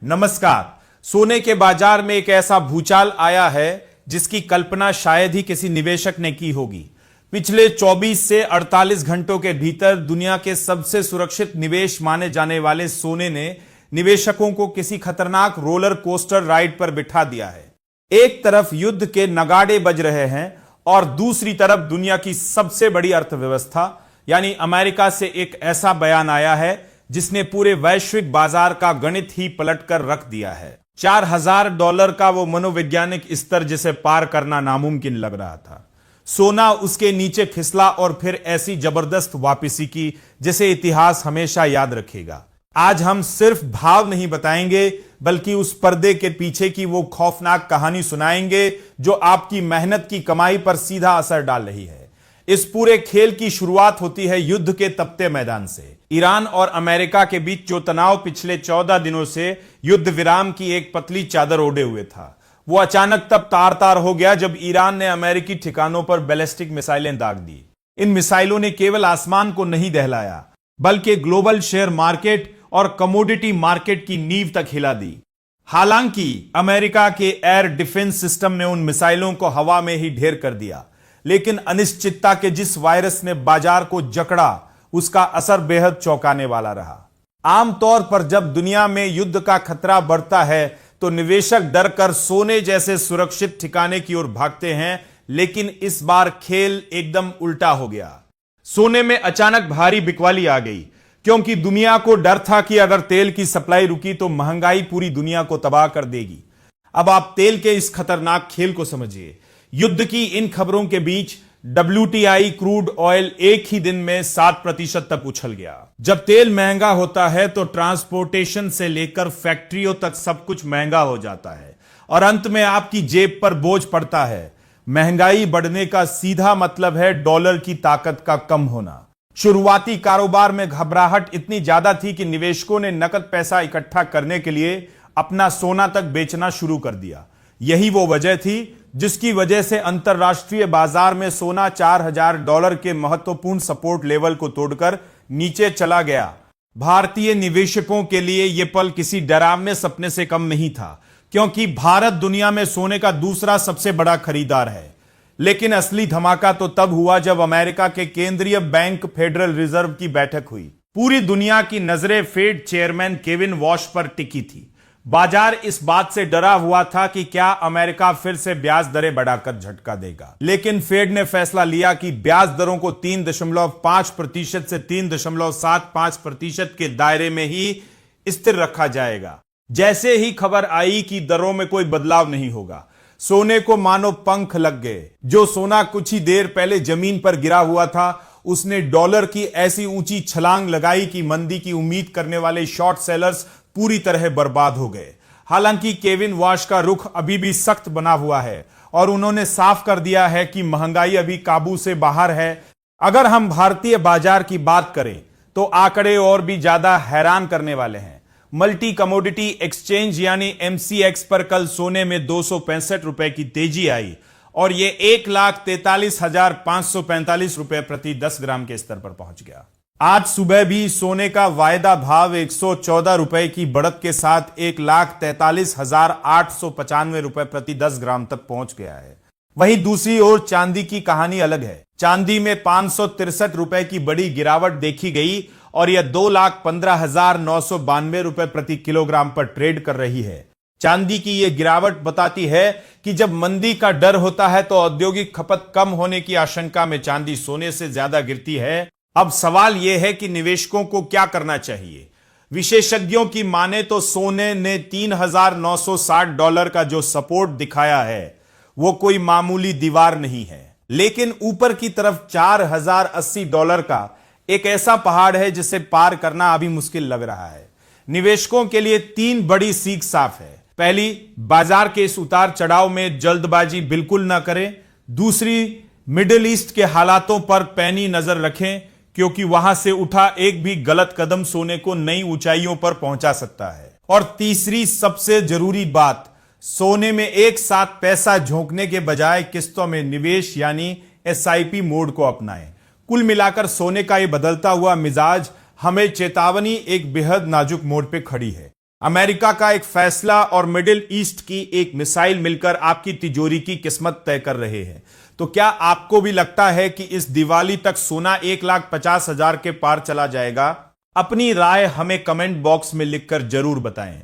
नमस्कार। सोने के बाजार में एक ऐसा भूचाल आया है जिसकी कल्पना शायद ही किसी निवेशक ने की होगी। पिछले 24 से 48 घंटों के भीतर दुनिया के सबसे सुरक्षित निवेश माने जाने वाले सोने ने निवेशकों को किसी खतरनाक रोलर कोस्टर राइड पर बिठा दिया है। एक तरफ युद्ध के नगाड़े बज रहे हैं और दूसरी तरफ दुनिया की सबसे बड़ी अर्थव्यवस्था यानी अमेरिका से एक ऐसा बयान आया है जिसने पूरे वैश्विक बाजार का गणित ही पलटकर रख दिया है। $4000 का वो मनोवैज्ञानिक स्तर जिसे पार करना नामुमकिन लग रहा था, सोना उसके नीचे फिसला और फिर ऐसी जबरदस्त वापसी की जिसे इतिहास हमेशा याद रखेगा। आज हम सिर्फ भाव नहीं बताएंगे बल्कि उस पर्दे के पीछे की वो खौफनाक कहानी सुनाएंगे जो आपकी मेहनत की कमाई पर सीधा असर डाल रही है। इस पूरे खेल की शुरुआत होती है युद्ध के तपते मैदान से। ईरान और अमेरिका के बीच जो तनाव पिछले 14 दिनों से युद्ध विराम की एक पतली चादर ओढ़े हुए था, वो अचानक तब तार तार हो गया जब ईरान ने अमेरिकी ठिकानों पर बैलिस्टिक मिसाइलें दाग दी। इन मिसाइलों ने केवल आसमान को नहीं दहलाया बल्कि ग्लोबल शेयर मार्केट और कमोडिटी मार्केट की नींव तक हिला दी। हालांकि अमेरिका के एयर डिफेंस सिस्टम ने उन मिसाइलों को हवा में ही ढेर कर दिया, लेकिन अनिश्चितता के जिस वायरस ने बाजार को जकड़ा उसका असर बेहद चौंकाने वाला रहा। आमतौर पर जब दुनिया में युद्ध का खतरा बढ़ता है तो निवेशक डर कर सोने जैसे सुरक्षित ठिकाने की ओर भागते हैं, लेकिन इस बार खेल एकदम उल्टा हो गया। सोने में अचानक भारी बिकवाली आ गई क्योंकि दुनिया को डर था कि अगर तेल की सप्लाई रुकी तो महंगाई पूरी दुनिया को तबाह कर देगी। अब आप तेल के इस खतरनाक खेल को समझिए। युद्ध की इन खबरों के बीच WTI क्रूड ऑयल एक ही दिन में 7% तक उछल गया। जब तेल महंगा होता है तो ट्रांसपोर्टेशन से लेकर फैक्ट्रियों तक सब कुछ महंगा हो जाता है और अंत में आपकी जेब पर बोझ पड़ता है। महंगाई बढ़ने का सीधा मतलब है डॉलर की ताकत का कम होना। शुरुआती कारोबार में घबराहट इतनी ज्यादा थी कि निवेशकों ने नकद पैसा इकट्ठा करने के लिए अपना सोना तक बेचना शुरू कर दिया। यही वो वजह थी जिसकी वजह से अंतरराष्ट्रीय बाजार में सोना $4000 के महत्वपूर्ण सपोर्ट लेवल को तोड़कर नीचे चला गया। भारतीय निवेशकों के लिए यह पल किसी डरावने सपने से कम नहीं था क्योंकि भारत दुनिया में सोने का दूसरा सबसे बड़ा खरीदार है। लेकिन असली धमाका तो तब हुआ जब अमेरिका के केंद्रीय बैंक फेडरल रिजर्व की बैठक हुई। पूरी दुनिया की नजरें फेड चेयरमैन केविन वॉश पर टिकी थी। बाजार इस बात से डरा हुआ था कि क्या अमेरिका फिर से ब्याज दरें बढ़ाकर झटका देगा, लेकिन फेड ने फैसला लिया कि ब्याज दरों को 3.5% से 3.75% के दायरे में ही स्थिर रखा जाएगा। जैसे ही खबर आई कि दरों में कोई बदलाव नहीं होगा, सोने को मानो पंख लग गए। जो सोना कुछ ही देर पहले जमीन पर गिरा हुआ था उसने डॉलर की ऐसी ऊंची छलांग लगाई कि मंदी की उम्मीद करने वाले शॉर्ट सेलर्स पूरी तरह बर्बाद हो गए। हालांकि केविन वॉश का रुख अभी भी सख्त बना हुआ है और उन्होंने साफ कर दिया है कि महंगाई अभी काबू से बाहर है। अगर हम भारतीय बाजार की बात करें तो आंकड़े और भी ज्यादा हैरान करने वाले हैं। मल्टी कमोडिटी एक्सचेंज यानी MCX पर कल सोने में 265 रुपए की तेजी आई और यह 1,43,545 रुपए प्रति 10 ग्राम के स्तर पर पहुंच गया। आज सुबह भी सोने का वायदा भाव 114 रुपए की बढ़त के साथ 1,43,895 रुपए प्रति 10 ग्राम तक पहुंच गया है। वहीं दूसरी ओर चांदी की कहानी अलग है। चांदी में 563 रुपए की बड़ी गिरावट देखी गई और यह 2,15,992 रुपए प्रति किलोग्राम पर ट्रेड कर रही है। चांदी की यह गिरावट बताती है कि जब मंदी का डर होता है तो औद्योगिक खपत कम होने की आशंका में चांदी सोने से ज्यादा गिरती है। अब सवाल यह है कि निवेशकों को क्या करना चाहिए। विशेषज्ञों की माने तो सोने ने $3,960 का जो सपोर्ट दिखाया है वो कोई मामूली दीवार नहीं है, लेकिन ऊपर की तरफ $4,080 का एक ऐसा पहाड़ है जिसे पार करना अभी मुश्किल लग रहा है। निवेशकों के लिए 3 बड़ी सीख साफ है। पहली, बाजार के इस उतार चढ़ाव में जल्दबाजी बिल्कुल ना करें। दूसरी, मिडिल ईस्ट के हालातों पर पैनी नजर रखें क्योंकि वहां से उठा एक भी गलत कदम सोने को नई ऊंचाइयों पर पहुंचा सकता है। और तीसरी सबसे जरूरी बात, सोने में एक साथ पैसा झोंकने के बजाय किस्तों में निवेश यानी SIP मोड को अपनाएं। कुल मिलाकर सोने का यह बदलता हुआ मिजाज हमें चेतावनी एक बेहद नाजुक मोड़ पे खड़ी है। अमेरिका का एक फैसला और मिडिल ईस्ट की एक मिसाइल मिलकर आपकी तिजोरी की किस्मत तय कर रहे हैं। तो क्या आपको भी लगता है कि इस दिवाली तक सोना 1,50,000 के पार चला जाएगा? अपनी राय हमें कमेंट बॉक्स में लिखकर जरूर बताएं।